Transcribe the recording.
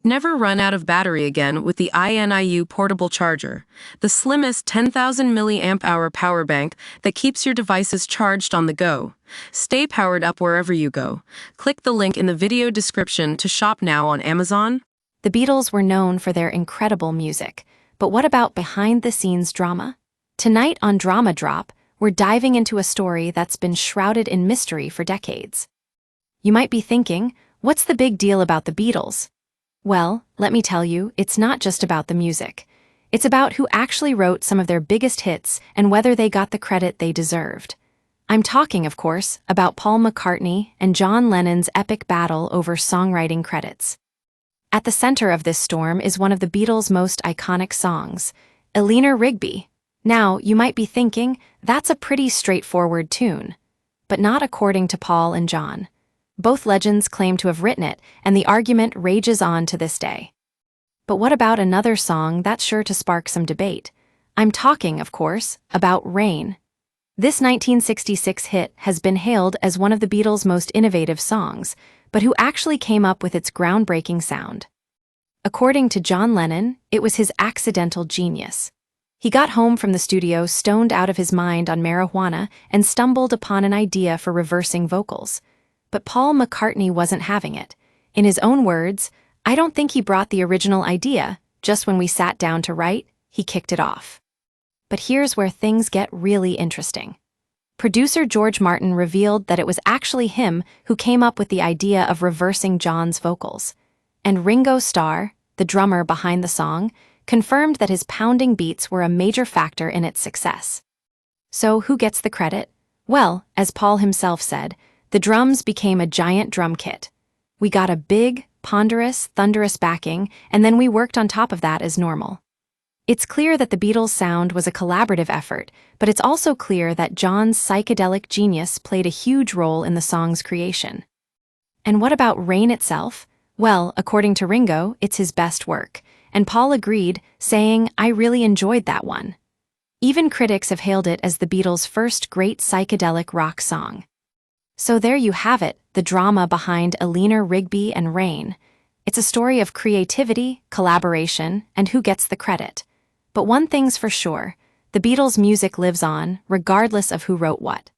Never run out of battery again with the INIU portable charger, the slimmest 10,000 milliamp hour power bank that keeps your devices charged on the go. Stay powered up wherever you go. Click the link in the video description to shop now on Amazon. The Beatles were known for their incredible music, but what about behind-the-scenes drama? Tonight on Drama Drop, we're diving into a story that's been shrouded in mystery for decades. You might be thinking, what's the big deal about the Beatles? Well, let me tell you, it's not just about the music. It's about who actually wrote some of their biggest hits and whether they got the credit they deserved. I'm talking, of course, about Paul McCartney and John Lennon's epic battle over songwriting credits. At the center of this storm is one of the Beatles' most iconic songs, Eleanor, Rigby. Now, you might be thinking, that's a pretty straightforward tune. But not according to Paul and John. Both legends claim to have written it, and the argument rages on to this day. But what about another song that's sure to spark some debate? I'm talking, of course, about Rain. This 1966 hit has been hailed as one of the Beatles' most innovative songs, but who actually came up with its groundbreaking sound? According to John Lennon, it was his accidental genius. He got home from the studio stoned out of his mind on marijuana and stumbled upon an idea for reversing vocals. But Paul McCartney wasn't having it. In his own words, "I don't think he brought the original idea, just when we sat down to write, he kicked it off." But here's where things get really interesting. Producer George Martin revealed that it was actually him who came up with the idea of reversing John's vocals. And Ringo Starr, the drummer behind the song, confirmed that his pounding beats were a major factor in its success. So who gets the credit? Well, as Paul himself said, the drums became a giant drum kit. We got a big, ponderous, thunderous backing, and then we worked on top of that as normal. It's clear that the Beatles' sound was a collaborative effort, but it's also clear that John's psychedelic genius played a huge role in the song's creation. And what about Rain itself? Well, according to Ringo, it's his best work, and Paul agreed, saying, "I really enjoyed that one." Even critics have hailed it as the Beatles' first great psychedelic rock song. So there you have it, the drama behind Eleanor, Rigby, and Rain. It's a story of creativity, collaboration, and who gets the credit. But one thing's for sure, the Beatles' music lives on, regardless of who wrote what.